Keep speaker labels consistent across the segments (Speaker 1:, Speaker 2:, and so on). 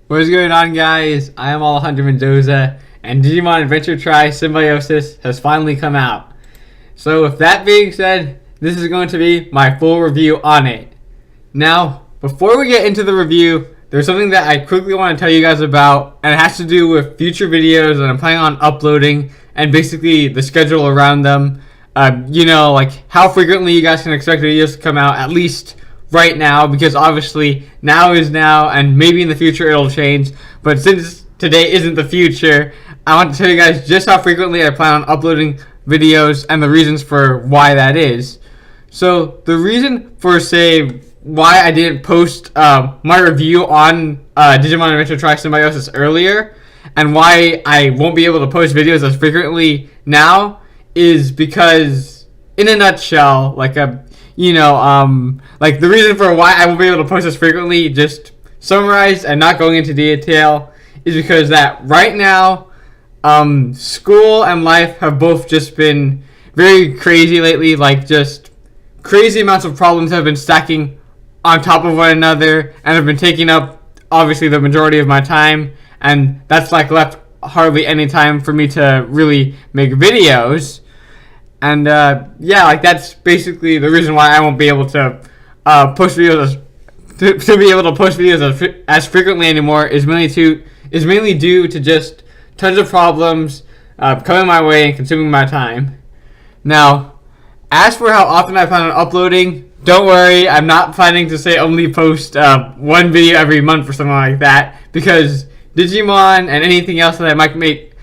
Speaker 1: What is going on, guys? I am Alejandro Mendoza, and Digimon Adventure Tri Symbiosis has finally come out. So with that being said, this is going to be my full review on it. Now, before we get into the review, there's something that I quickly want to tell you guys about, and it has to do with future videos that I'm planning on uploading, and basically the schedule around them. Like how frequently you guys can expect videos to come out, at least right now, because obviously now is now and maybe in the future it'll change, but since today isn't the future, I want to tell you guys just how frequently I plan on uploading videos and the reasons for why that is. So the reason for why I didn't post my review on Digimon Adventure Tri Symbiosis earlier, and why I won't be able to post videos as frequently now, is because in a nutshell, the reason for why I won't be able to post this frequently, just summarized and not going into detail, is because that right now, school and life have both just been very crazy lately. Like, just crazy amounts of problems have been stacking on top of one another and have been taking up, obviously, the majority of my time. And that's, left hardly any time for me to really make videos. And that's basically the reason why I won't be able to post videos as frequently anymore. Is mainly due to just tons of problems coming my way and consuming my time. Now, as for how often I plan on uploading, don't worry, I'm not planning to only post one video every month or something like that, because Digimon and anything else that I might make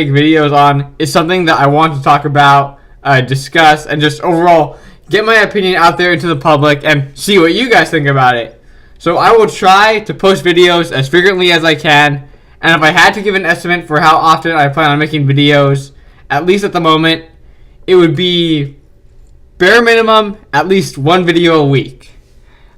Speaker 1: videos on is something that I want to talk about, discuss, and just overall get my opinion out there into the public and see what you guys think about it. So I will try to post videos as frequently as I can, and if I had to give an estimate for how often I plan on making videos, at least at the moment, it would be bare minimum at least one video a week.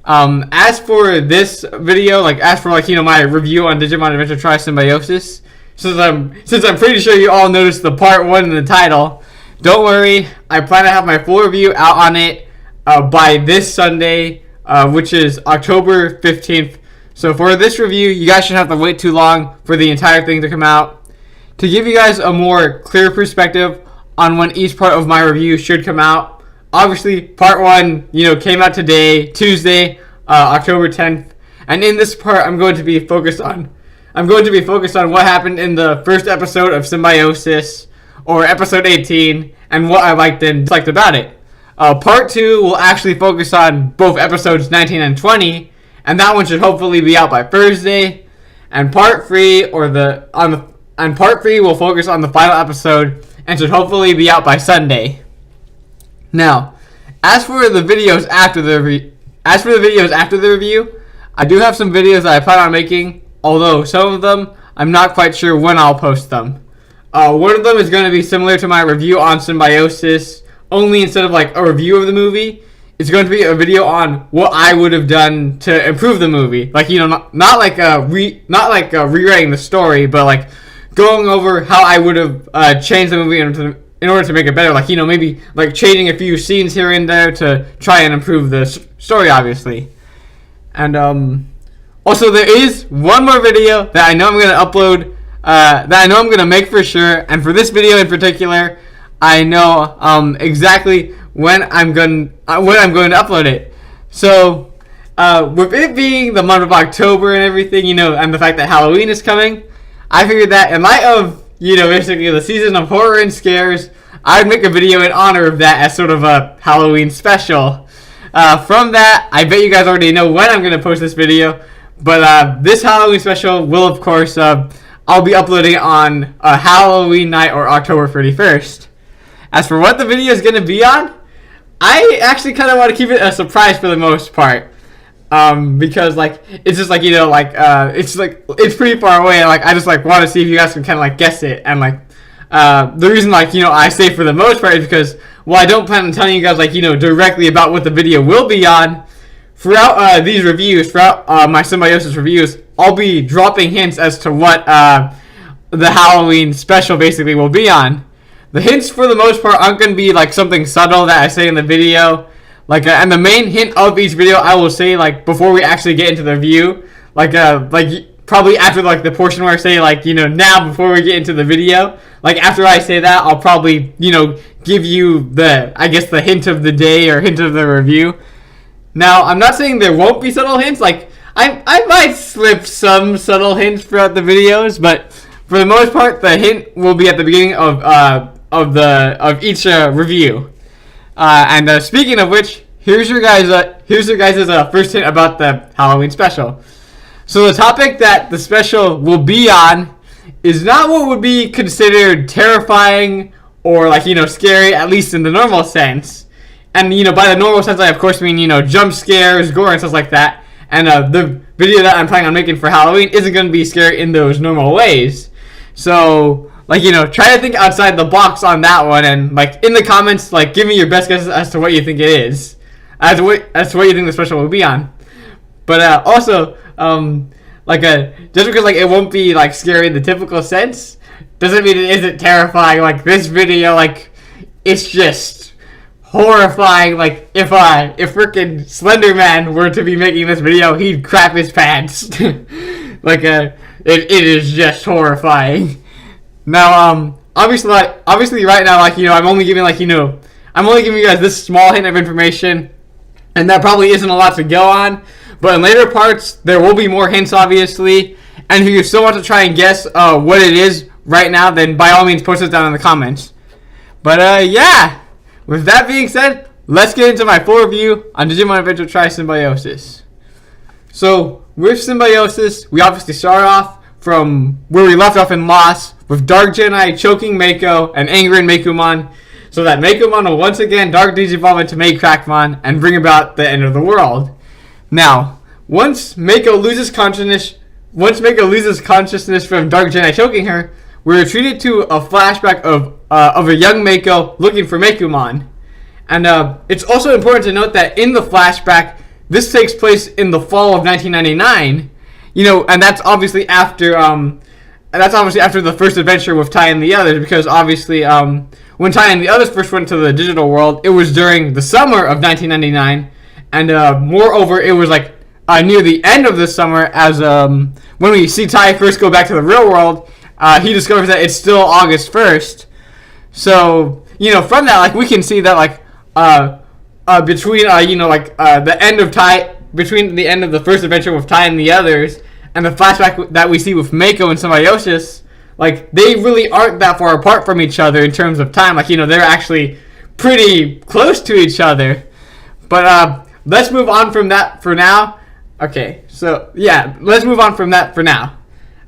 Speaker 1: As for this video, my review on Digimon Adventure Tri Symbiosis, since I'm pretty sure you all noticed the part 1 in the title, don't worry, I plan to have my full review out on it by this Sunday, which is October 15th. So for this review, you guys shouldn't have to wait too long for the entire thing to come out. To give you guys a more clear perspective on when each part of my review should come out, obviously part 1, came out today, Tuesday, October 10th, and in this part I'm going to be focused on what happened in the first episode of Symbiosis, or episode 18, and what I liked and disliked about it. Part 2 will actually focus on both episodes 19 and 20, and that one should hopefully be out by Thursday. And part 3 will focus on the final episode and should hopefully be out by Sunday. Now, as for the videos after the review, I do have some videos that I plan on making, although some of them I'm not quite sure when I'll post them. One of them is going to be similar to my review on Symbiosis, only instead of a review of the movie, it's going to be a video on what I would have done to improve the movie. Not rewriting the story, but going over how I would have changed the movie in order to make it better. Maybe changing a few scenes here and there to try and improve the story, obviously. And also, there is one more video that I know I'm going to upload, that I know I'm going to make for sure. And for this video in particular, I know exactly when I'm going to upload it. So, with it being the month of October and everything, and the fact that Halloween is coming, I figured that in light of, basically the season of horror and scares, I would make a video in honor of that as sort of a Halloween special. From that, I bet you guys already know when I'm going to post this video, but this Halloween special will, of course, I'll be uploading on Halloween night, or October 31st. As for what the video is going to be on, I actually kind of want to keep it a surprise for the most part. Because it's just it's pretty far away, and I just want to see if you guys can kind of guess it. And the reason I say for the most part is because, well, I don't plan on telling you guys directly about what the video will be on. Throughout these reviews, throughout my Symbiosis reviews, I'll be dropping hints as to what the Halloween special basically will be on. The hints for the most part aren't going to be something subtle that I say in the video. And the main hint of each video I will say before we actually get into the review. probably after like the portion where I say like now before we get into the video, like after I say that, I'll probably give you the hint of the day or hint of the review. Now I'm not saying there won't be subtle hints. Like I might slip some subtle hints throughout the videos, but for the most part, the hint will be at the beginning of each review. And speaking of which, here's your guys' first hint about the Halloween special. So the topic that the special will be on is not what would be considered terrifying or scary, at least in the normal sense. And by the normal sense, I of course mean jump scares, gore, and stuff like that. And the video that I'm planning on making for Halloween isn't going to be scary in those normal ways. So try to think outside the box on that one, and in the comments, give me your best guesses as to what you think it is, as to what you think the special will be on. But also, just because it won't be scary in the typical sense, doesn't mean it isn't terrifying. This video, it's just horrifying. If freaking Slender Man were to be making this video, he'd crap his pants. It is just horrifying. Now, obviously right now, I'm only giving you guys this small hint of information, and that probably isn't a lot to go on. But in later parts, there will be more hints, obviously. And if you still want to try and guess what it is right now, then by all means, post it down in the comments. But yeah, with that being said, let's get into my full review on Digimon Adventure Tri Symbiosis. So with Symbiosis, we obviously start off from where we left off in Lost, with Dark Genai choking Mako and angering Mekumon, so that Mekumon will once again Dark Digivolve into Crackmon and bring about the end of the world. Now, once Mako loses consciousness from Dark Genai choking her, we're treated to a flashback of a young Mako looking for Mekumon. And it's also important to note that in the flashback, this takes place in the fall of 1999. And that's obviously after the first adventure with Tai and the others, because obviously when Tai and the others first went to the digital world, it was during the summer of 1999, and moreover, it was near the end of the summer, as when we see Tai first go back to the real world, he discovers that it's still August 1st. So from that, we can see that between the end of Tai, between the end of the first adventure with Tai and the others, and the flashback that we see with Mako and Symbiosis, they really aren't that far apart from each other in terms of time. They're actually pretty close to each other. But let's move on from that for now. Okay, so yeah, let's move on from that for now.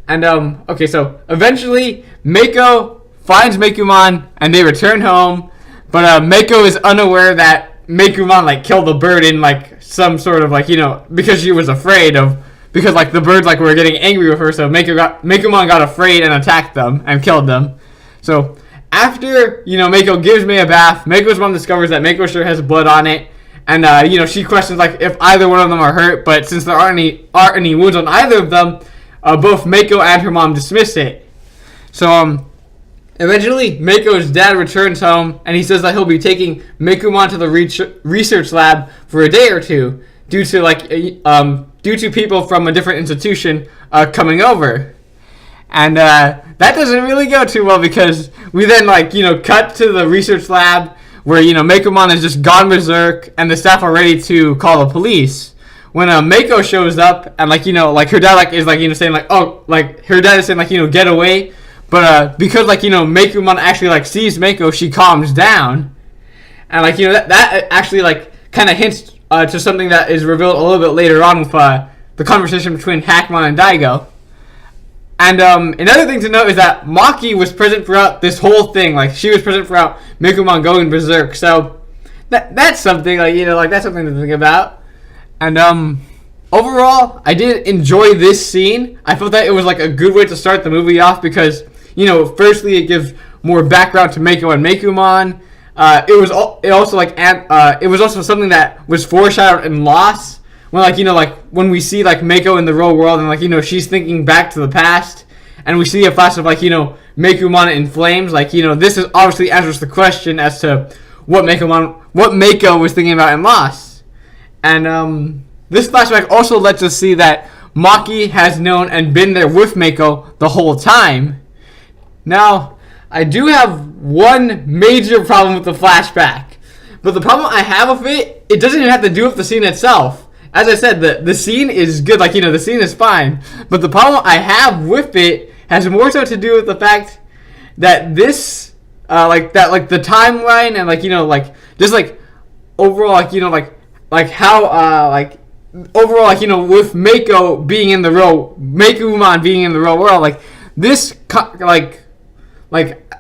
Speaker 1: And okay, so eventually Mako finds Mekumon and they return home, but Mako is unaware that Mekumon killed a bird in some sort of because she was afraid of. Because the birds were getting angry with her, so Mekumon got afraid and attacked them and killed them. So after Mako gives Mei a bath, Mako's mom discovers that Mako sure has blood on it, and she questions if either one of them are hurt. But since there aren't any wounds on either of them, both Mako and her mom dismiss it. So eventually Mako's dad returns home, and he says that he'll be taking Mekumon to the research lab for a day or two, due to people from a different institution coming over. And that doesn't really go too well, because we then cut to the research lab where Mekumon has just gone berserk and the staff are ready to call the police. When Mako shows up and her dad is saying her dad is saying get away, but because Mekumon actually sees Mako, she calms down. And that actually kind of hints to something that is revealed a little bit later on with the conversation between Hackmon and Daigo. And another thing to note is that Maki was present throughout this whole thing. She was present throughout Mekumon going berserk. So that's something that's something to think about. And overall, I did enjoy this scene. I felt that it was a good way to start the movie off, because firstly it gives more background to Mako and Mekumon. It was also something that was foreshadowed in Lost, when when we see Mako in the real world, and she's thinking back to the past, and we see a flash of Mekumon in flames. This is obviously answers the question as to what Mako was thinking about in Lost. And this flashback also lets us see that Maki has known and been there with Mako the whole time. Now, I do have one major problem with the flashback. But the problem I have with it, it doesn't even have to do with the scene itself. As I said, the scene is good, like, the scene is fine. But the problem I have with it has more so to do with the fact that this, the timeline and, just, overall, how, overall, with Mako being in the Mekumon being in the real world, this,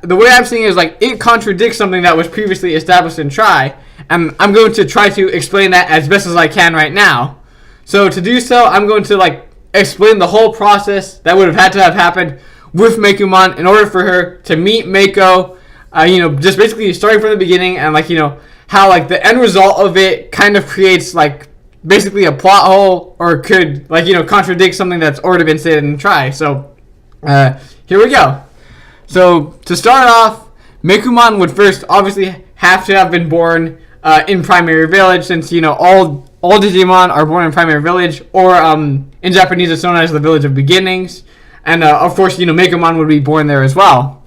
Speaker 1: the way I'm seeing it is, it contradicts something that was previously established in Try, and I'm going to try to explain that as best as I can right now. So to do so, I'm going to, explain the whole process that would have had to have happened with Mekumon in order for her to meet Mako, just basically starting from the beginning, and, how, the end result of it kind of creates, basically a plot hole, or could, contradict something that's already been stated in Try. So, here we go. So, to start off, Mekumon would first obviously have to have been born in Primary Village, since, all Digimon are born in Primary Village, or in Japanese it's known as the Village of Beginnings. And, of course, Mekumon would be born there as well.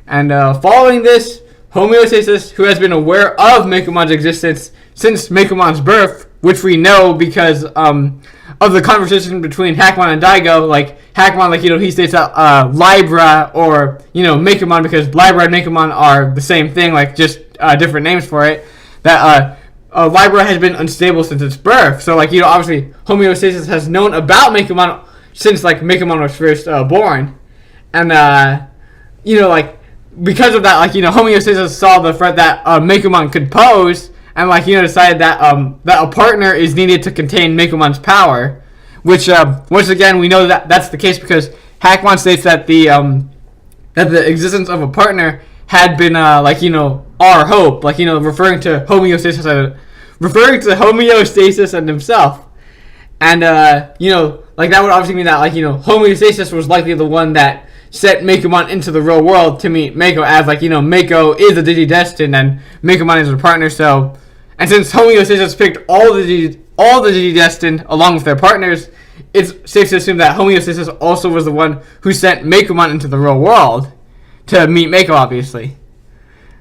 Speaker 1: And following this, Homeostasis, who has been aware of Mekumon's existence since Mekumon's birth, which we know because of the conversation between Hackmon and Daigo, Hackmon, he states that Libra or, Mekumon, because Libra and Mekumon are the same thing, just different names for it, that Libra has been unstable since its birth. So, obviously, Homeostasis has known about Mekumon since, Mekumon was first born. And, because of that, Homeostasis saw the threat that Mekumon could pose, and decided that that a partner is needed to contain Mekumon's power, which once again we know that that's the case because Hackmon states that the existence of a partner had been our hope, referring to Homeostasis and himself, and that would obviously mean that Homeostasis was likely the one that set Mekumon into the real world to meet Mako, as Mako is a Digidestined and Mekumon is her partner. So, and since Homeostasis picked all the Digidestined along with their partners, it's safe to assume that Homeostasis also was the one who sent Mekumon into the real world to meet Mako, obviously.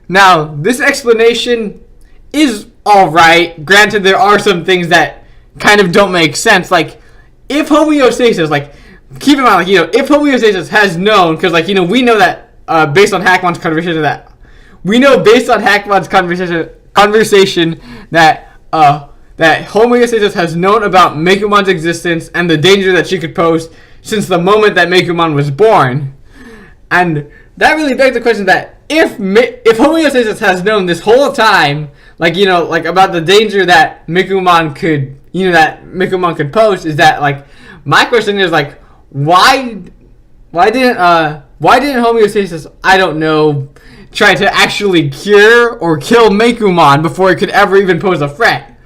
Speaker 1: Now, this explanation is alright. Granted, there are some things that kind of don't make sense. If Homeostasis, keep in mind, if Homeostasis has known, because, we know that, based on Hackmon's conversation, that Homeostasis has known about Mekumon's existence and the danger that she could pose since the moment that Mekumon was born. And that really begs the question that if Homeostasis has known this whole time, about the danger that Mekumon could pose, is that, my question is, why didn't Homeostasis, I don't know, try to actually cure or kill Mekumon before it could ever even pose a threat?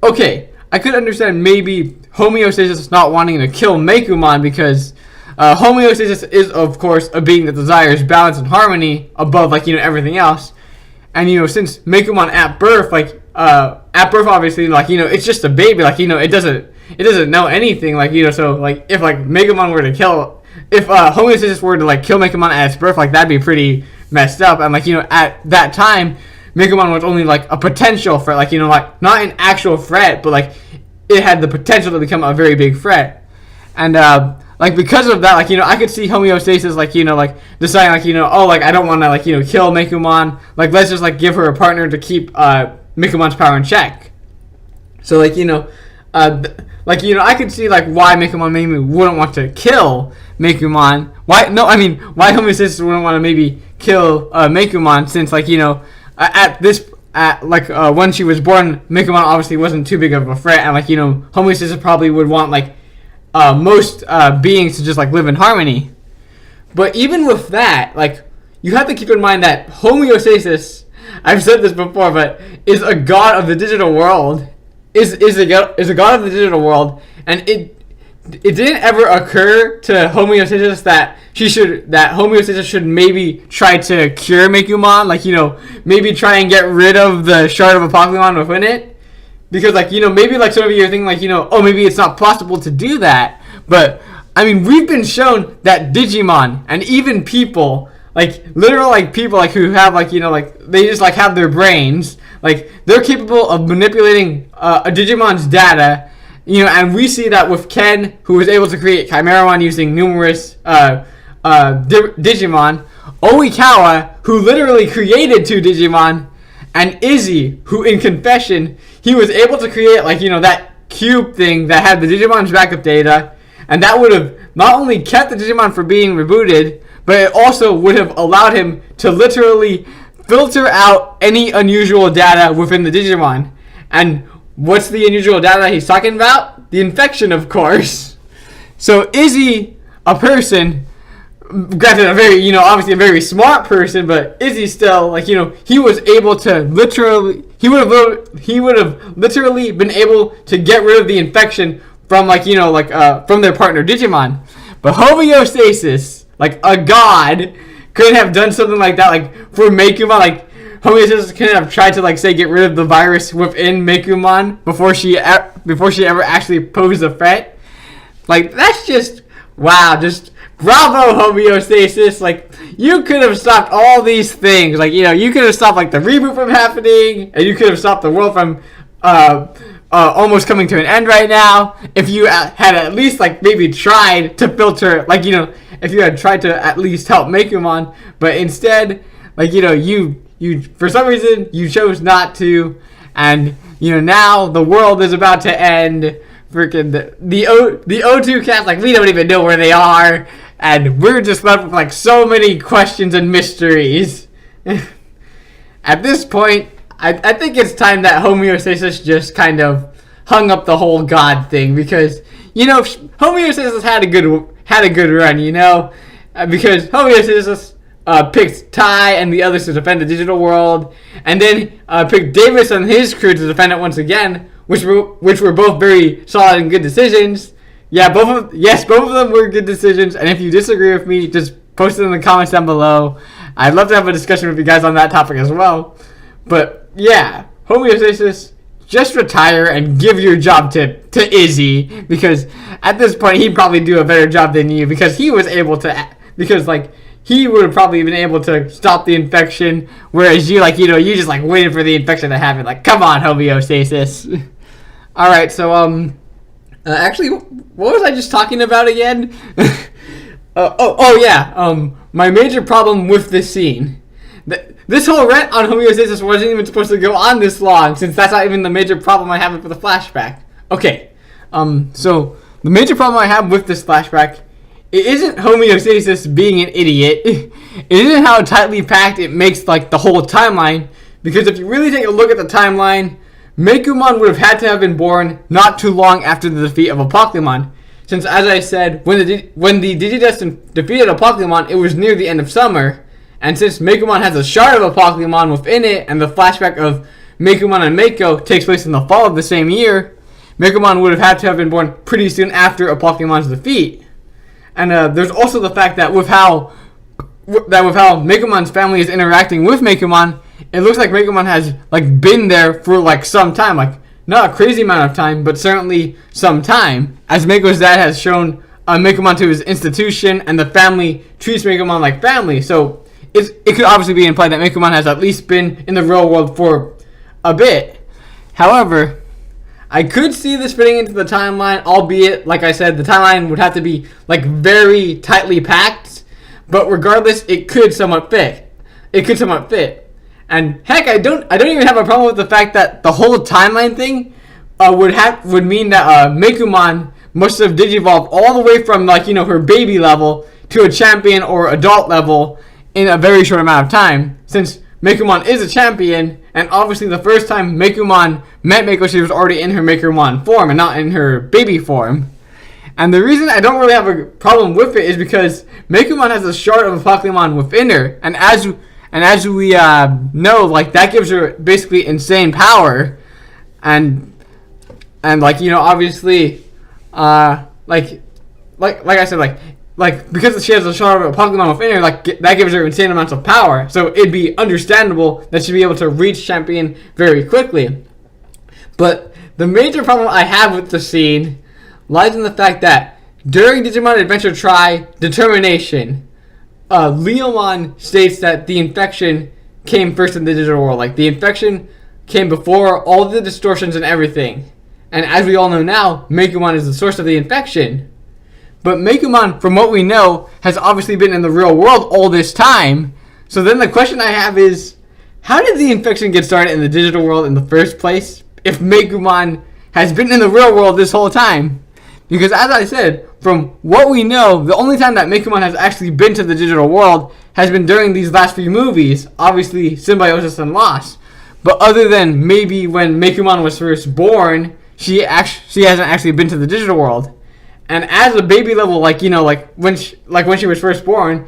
Speaker 1: Okay, I could understand maybe Homeostasis not wanting to kill Mekumon because Homeostasis is, of course, a being that desires balance and harmony above, everything else. And, since Mekumon at birth, obviously, it's just a baby, it doesn't know anything, so, if, Mekumon were to kill, if Homeostasis were to, kill Mekumon at its birth, that'd be pretty messed up. And, at that time, Mekumon was only, a potential threat, not an actual threat, but, it had the potential to become a very big threat. And, because of that, I could see Homeostasis, deciding, I don't want to, kill Mekumon, let's just, give her a partner to keep, Mekumon's power in check. So, I could see, why Mekumon maybe wouldn't want to kill Mekumon. Why Homeostasis wouldn't want to maybe kill Mekumon, since, when she was born, Mekumon obviously wasn't too big of a threat, and, Homeostasis probably would want, most beings to just, live in harmony. But even with that, you have to keep in mind that Homeostasis, I've said this before, but is a god of the digital world. Is a god of the digital world, and it didn't ever occur to Homeostasis that Homeostasis should maybe try to cure Mekumon, maybe try and get rid of the shard of a Pokemon within it, because like, you know, maybe like some of you are thinking like, you know, oh, maybe it's not possible to do that. But I mean, we've been shown that Digimon and even people, like literal like people like who have like, you know, like they just like have their brains, like they're capable of manipulating a Digimon's data, you know, and we see that with Ken, who was able to create Chimeramon using numerous Digimon, Oikawa, who literally created 2 Digimon, and Izzy, who in confession, he was able to create like, you know, that cube thing that had the Digimon's backup data, and that would have not only kept the Digimon from being rebooted, but it also would have allowed him to literally filter out any unusual data within the Digimon. And what's the unusual data he's talking about? The infection, of course. So Izzy, a person, granted a very, you know, obviously a very smart person, but Izzy still, like, you know, he was able to literally, he would have literally been able to get rid of the infection from, like, you know, like, from their partner Digimon. But homeostasis, like a god, couldn't have done something like that. Like for Mekumon, like homeostasis couldn't have tried to like say get rid of the virus within Mekumon before she ever actually posed a threat. Like that's just wow, just bravo homeostasis. Like you could have stopped all these things. Like, you know, you could have stopped like the reboot from happening, and you could have stopped the world from almost coming to an end right now if you had at least like maybe tried to filter, like, you know, if you had tried to at least help Mekumon, but instead, like, you know, you for some reason you chose not to, and you know now the world is about to end. Freaking the O2 cats, like we don't even know where they are, and we're just left with like so many questions and mysteries. At this point, I think it's time that homeostasis just kind of hung up the whole god thing, because, you know, homeostasis had a good run, you know, because homeostasis picked Ty and the others to defend the digital world, and then picked Davis and his crew to defend it once again, which were both very solid and good decisions. Yeah, both of them were good decisions, and if you disagree with me, just post it in the comments down below. I'd love to have a discussion with you guys on that topic as well. But yeah, homeostasis, just retire and give your job to Izzy, because at this point he'd probably do a better job than you, because he was able to, because like he would have probably been able to stop the infection, whereas you, like, you know, you just like waited for the infection to happen. Like, come on, homeostasis. All right, so actually, what was I just talking about again? My major problem with this scene. This whole rant on homeostasis wasn't even supposed to go on this long, since that's not even the major problem I have with the flashback. Okay, so the major problem I have with this flashback, it isn't homeostasis being an idiot. It isn't how tightly packed it makes like the whole timeline, because if you really take a look at the timeline, Mekumon would have had to have been born not too long after the defeat of Apocalypse, since, as I said, when the Digidestin defeated Apocalypse, it was near the end of summer. And since Mekumon has a shard of Apocalypse within it, and the flashback of Mekumon and Mako takes place in the fall of the same year, Mekumon would have had to have been born pretty soon after Apocalypse's defeat. And there's also the fact that with how Mekumon's family is interacting with Mekumon, it looks like Mekumon has like been there for like some time, like not a crazy amount of time, but certainly some time, as Mako's dad has shown Mekumon to his institution, and the family treats Mekumon like family. So it could obviously be implied that Mekumon has at least been in the real world for a bit. However, I could see this fitting into the timeline, albeit, like I said, the timeline would have to be like very tightly packed. But regardless, it could somewhat fit. And heck, I don't even have a problem with the fact that the whole timeline thing would mean that Mekumon must have digivolved all the way from, like, you know, her baby level to a champion or adult level in a very short amount of time, since Mekumon is a champion, and obviously the first time Mekumon met Mako, she was already in her Mekumon form and not in her baby form. And the reason I don't really have a problem with it is because Mekumon has a shard of Apocalypse within her, and as we know, like, that gives her basically insane power, and like, you know, obviously, like I said, like because she has a shard of Pokemon within her, like, that gives her insane amounts of power. So it'd be understandable that she'd be able to reach champion very quickly. But the major problem I have with the scene lies in the fact that during Digimon Adventure Tri Determination, Leomon states that the infection came first in the digital world. Like, the infection came before all the distortions and everything. And as we all know now, Megumon is the source of the infection. But Megumon, from what we know, has obviously been in the real world all this time. So then the question I have is, how did the infection get started in the digital world in the first place if Megumon has been in the real world this whole time? Because as I said, from what we know, the only time that Megumon has actually been to the digital world has been during these last few movies, obviously Symbiosis and Lost. But other than maybe when Megumon was first born, she hasn't actually been to the digital world. And as a baby level, like, you know, like when she was first born,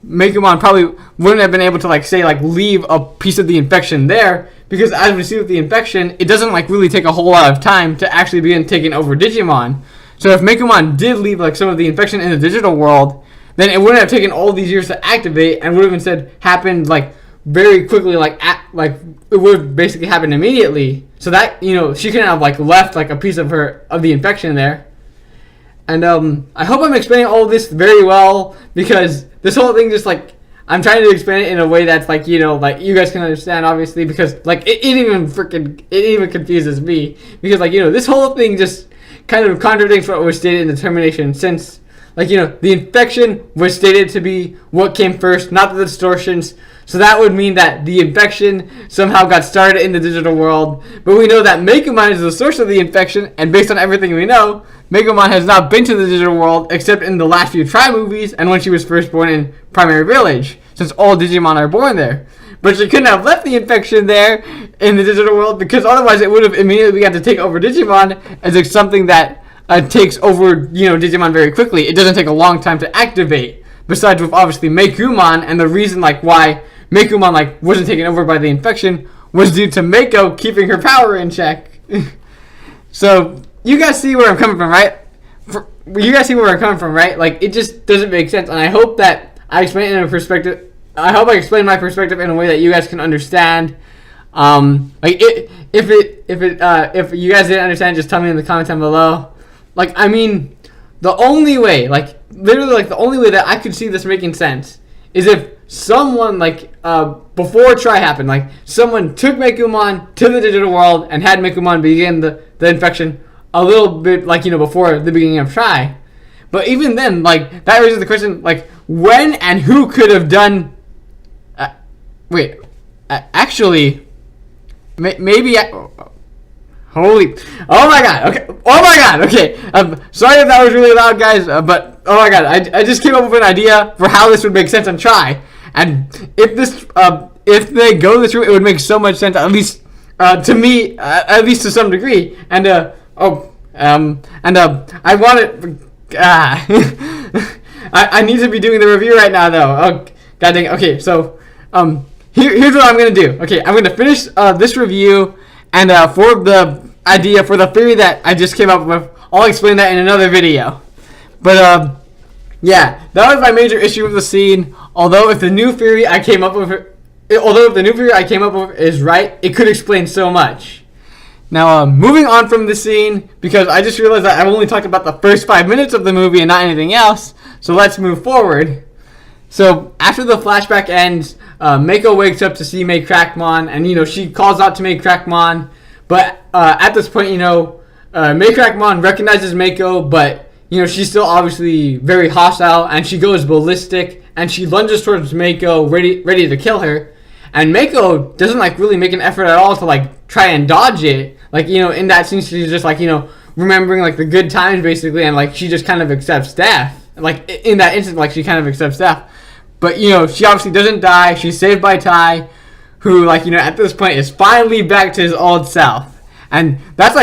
Speaker 1: Megumon probably wouldn't have been able to, like, say, like, leave a piece of the infection there, because as we see with the infection, it doesn't, like, really take a whole lot of time to actually begin taking over Digimon. So if Megumon did leave, like, some of the infection in the digital world, then it wouldn't have taken all these years to activate, and would have instead happened, like, very quickly, like it would have basically happened immediately. So that, you know, she couldn't have, like, left, like, a piece of the infection there. And I hope I'm explaining all of this very well, because this whole thing just, like, I'm trying to explain it in a way that's, like, you know, like, you guys can understand, obviously, because, like, it even confuses me, because, like, you know, this whole thing just kind of contradicts what was stated in the termination, since, like, you know, the infection was stated to be what came first, not the distortions. So that would mean that the infection somehow got started in the digital world. But we know that Megumon is the source of the infection, and based on everything we know, Megumon has not been to the digital world except in the last few Tri movies and when she was first born in Primary Village, since all Digimon are born there. But she couldn't have left the infection there in the digital world, because otherwise it would have immediately begun to take over Digimon, as it's something that takes over, you know, Digimon very quickly. It doesn't take a long time to activate. Besides with obviously Megumon, and the reason, like, why Megumon, like, wasn't taken over by the infection was due to Mako keeping her power in check. So you guys see where I'm coming from, right? Like, it just doesn't make sense, and I hope that I explain it in a perspective. I hope I explain my perspective in a way that you guys can understand. Like, if you guys didn't understand, just tell me in the comments down below. Like, I mean, the only way, like, literally, like, the only way that I could see this making sense is if someone, like, before Tri happened, like, someone took Megumon to the digital world and had Megumon begin the infection a little bit, like, you know, before the beginning of Tri. But even then, like, that raises the question, like, when and who could have done... actually, maybe... Holy... Oh my god, okay. Sorry if that was really loud, guys, but... Oh my god, I just came up with an idea for how this would make sense on Tri. And if they go this route, it would make so much sense, at least to me, at least to some degree. And I want it... I need to be doing the review right now, though. Oh, god dang it. Okay, so... Here's what I'm going to do. Okay, I'm going to finish this review, and for the idea, for the theory that I just came up with, I'll explain that in another video. But, yeah, that was my major issue with the scene. Although if the new theory I came up with is right, it could explain so much. Now, moving on from the scene, because I just realized that I've only talked about the first 5 minutes of the movie and not anything else, so let's move forward. So, after the flashback ends, Mako wakes up to see Crackmon, and, you know, she calls out to Crackmon, but at this point, you know, Crackmon recognizes Mako, but, you know, she's still obviously very hostile, and she goes ballistic, and she lunges towards Mako, ready to kill her, and Mako doesn't, like, really make an effort at all to, like, try and dodge it. Like, you know, in that scene, she's just, like, you know, remembering, like, the good times, basically, and, like, she just kind of accepts death. Like, in that instant, like, she kind of accepts death. But, you know, she obviously doesn't die. She's saved by Tai, who, like, you know, at this point is finally back to his old self. And that's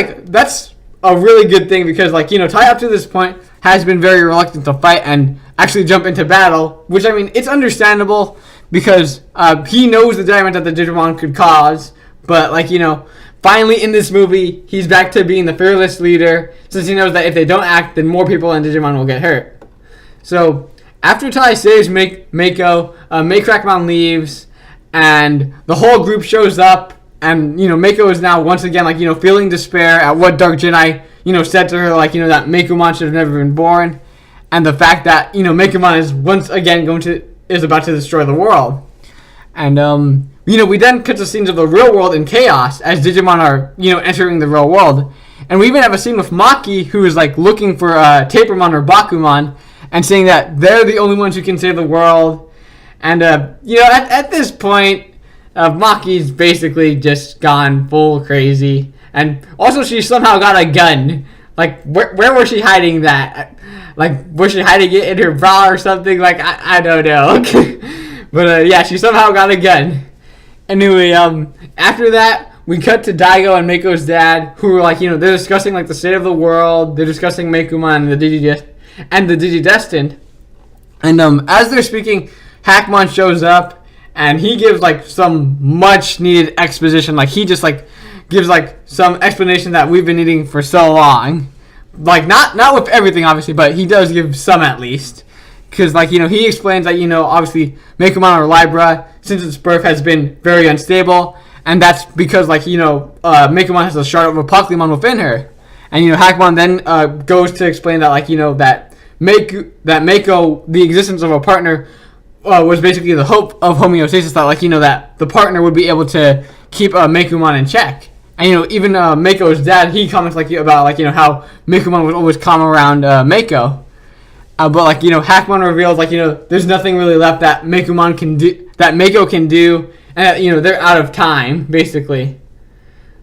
Speaker 1: a really good thing, because, like, you know, Tai up to this point has been very reluctant to fight and actually jump into battle, which, I mean, it's understandable, because he knows the damage that the Digimon could cause. But, like, you know, finally in this movie, he's back to being the fearless leader, since he knows that if they don't act, then more people in Digimon will get hurt. So... after Tai saves Mako, Crackmon leaves, and the whole group shows up and Mako is now once again feeling despair at what Dark Jedi said to her, that Mekumon should have never been born, and the fact that Mekumon is once again is about to destroy the world. And we then cut to scenes of the real world in chaos as Digimon are entering the real world, and we even have a scene with Maki, who is looking for Tapermon or Bakumon, and saying that they're the only ones who can save the world. And at this point, Maki's basically just gone full crazy. And also, she somehow got a gun. Where was she hiding that? Was she hiding it in her bra or something? I don't know. But yeah, she somehow got a gun. Anyway, after that, we cut to Daigo and Mako's dad, who are they're discussing the state of the world. They're discussing Mekumon and the Digidestined. And as they're speaking, Hackmon shows up, and he gives some much needed exposition. He just gives some explanation that we've been needing for so long. Not with everything obviously, but he does give some at least. Because he explains that obviously Mekumon or Libra, since its birth, has been very unstable, and that's because Mekumon has a shard of a Pokemon within her. And Hackmon then goes to explain that that Mako, the existence of a partner, was basically the hope of homeostasis. That that the partner would be able to keep Mekumon in check. And even Mako's dad, he comments about how Mekumon would always come around Mako. But Hackmon reveals there's nothing really left that Mekumon can do, that Mako can do, and that they're out of time basically.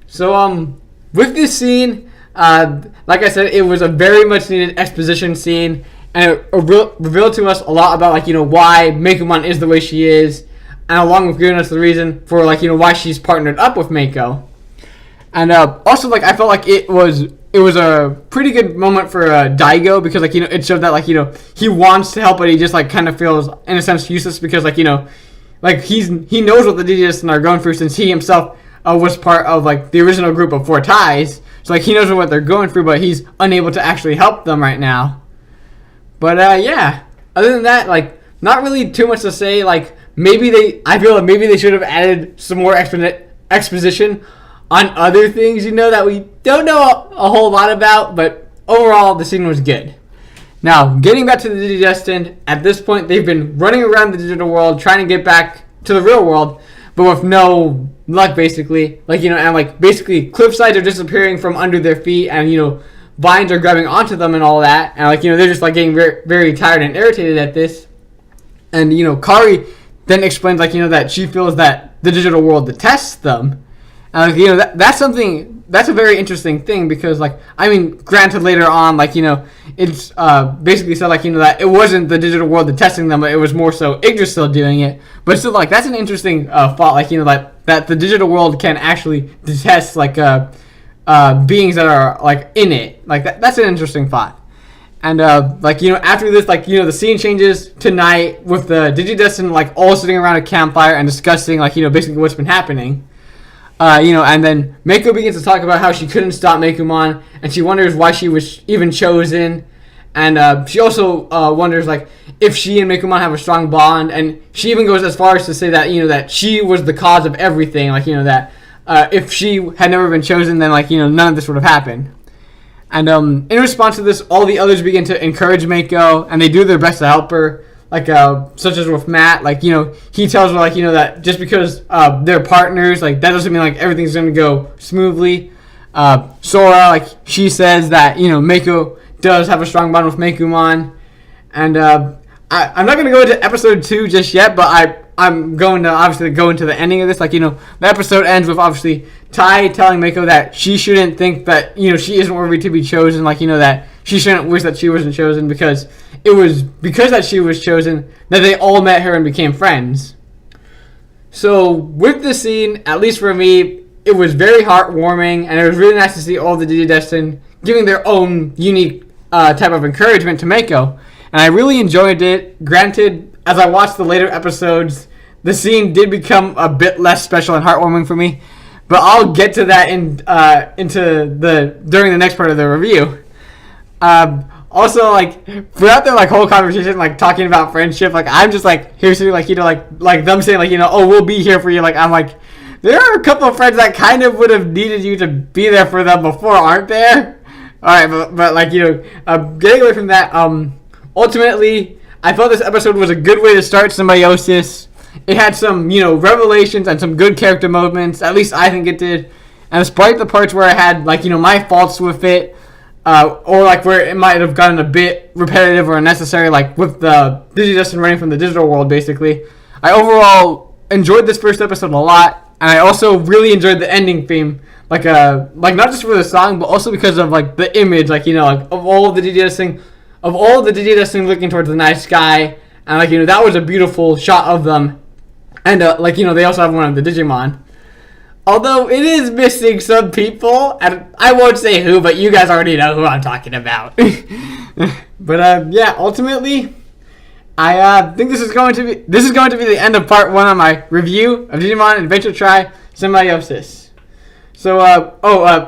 Speaker 1: So with this scene, like I said, it was a very much needed exposition scene, and it revealed to us a lot about why Mekumon is the way she is, and along with giving us the reason for why she's partnered up with Mako. And also I felt it was a pretty good moment for Daigo, because it showed that he wants to help, but he just kind of feels in a sense useless, because he knows what the Digidestined are going through, since he himself was part of the original group of 4 ties. So he knows what they're going through, but he's unable to actually help them right now. But yeah, other than that, not really too much to say. I feel like maybe they should have added some more exposition on other things, that we don't know a whole lot about, but overall, the scene was good. Now, getting back to the Digidestined, at this point, they've been running around the digital world, trying to get back to the real world, but with no luck, basically. And basically, cliff sides are disappearing from under their feet, and, vines are grabbing onto them and all that, and, they're just, getting very, very tired and irritated at this. And, Kari then explains, that she feels that the digital world detests them. That's something, that's a very interesting thing, because granted later on it's basically said that it wasn't the digital world detesting them, but it was more so Yggdrasil doing it. But still that's an interesting thought, that the digital world can actually detest beings that are in it. That's an interesting thought. And after this, the scene changes to night with the Digidestined all sitting around a campfire and discussing basically what's been happening. And then Mako begins to talk about how she couldn't stop Mekumon, and she wonders why she was even chosen. And she also wonders if she and Mekumon have a strong bond, and she even goes as far as to say that that she was the cause of everything. That if she had never been chosen, then none of this would have happened. And in response to this, all the others begin to encourage Mako, and they do their best to help her. Such as with Matt, he tells her, that just because they're partners, that doesn't mean, everything's going to go smoothly. Sora, she says that, Mako does have a strong bond with Mekumon. And I'm not going to go into episode 2 just yet, but I'm going to obviously go into the ending of this. The episode ends with, obviously, Tai telling Mako that she shouldn't think that, she isn't worthy to be chosen, that she shouldn't wish that she wasn't chosen, because it was because that she was chosen that they all met her and became friends. So with this scene, at least for me, it was very heartwarming, and it was really nice to see all the Digidestined giving their own unique type of encouragement to Mako. And I really enjoyed it. Granted, as I watched the later episodes, the scene did become a bit less special and heartwarming for me. But I'll get to that during the next part of the review. Also, throughout their whole conversation, talking about friendship, I'm just here sitting them saying oh, we'll be here for you. I'm there are a couple of friends that kind of would have needed you to be there for them before, aren't there? All right, but like, getting away from that, ultimately, I thought this episode was a good way to start Symbiosis. It had some, revelations and some good character moments. At least I think it did. And despite the parts where I had, like, my faults with it, or like where it might have gotten a bit repetitive or unnecessary, like with the Digidestin running from the digital world, basically, I overall enjoyed this first episode a lot. And I also really enjoyed the ending theme, like not just for the song, but also because of like the image, like of all of the Digidestin, looking towards the night sky, and like that was a beautiful shot of them, and they also have one of the Digimon. Although it is missing some people, and I won't say who, but you guys already know who I'm talking about. But yeah, ultimately, I think this is going to be the end of part 1 of my review of Digimon Adventure Tri Symbiosis. So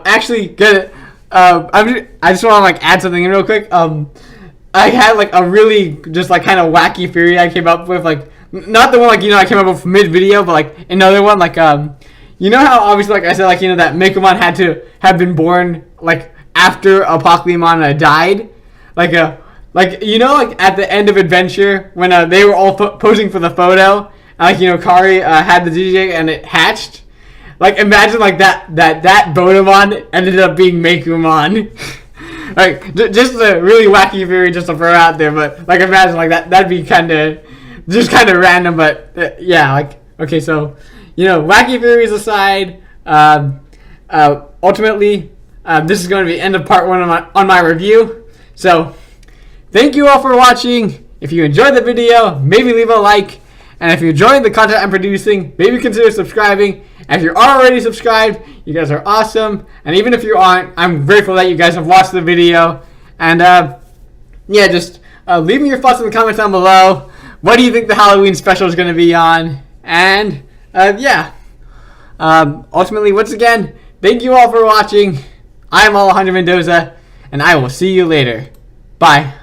Speaker 1: actually, good. I just want to like add something in real quick. I had like a really just like kind of wacky theory I came up with, like not the one like I came up with mid video, but like another one like how obviously like I said like that Mekumon had to have been born like after Apocalypse died, like at the end of Adventure when they were all posing for the photo, and like Kari had the DJ and it hatched. Like imagine like that Bonamon ended up being Mekumon. Like just a really wacky theory just to throw out there, but like imagine like that'd be kind of random, but yeah, like okay, so wacky theories aside, ultimately this is going to be the end of part 1 on my review. So thank you all for watching. If you enjoyed the video, maybe leave a like, and if you're enjoying the content I'm producing, maybe consider subscribing. And if you're already subscribed, you guys are awesome. And even if you aren't, I'm grateful that you guys have watched the video. And yeah, just leave me your thoughts in the comments down below. What do you think the Halloween special is going to be on? And yeah, ultimately, once again, thank you all for watching. I'm Alejandro Mendoza, and I will see you later. Bye.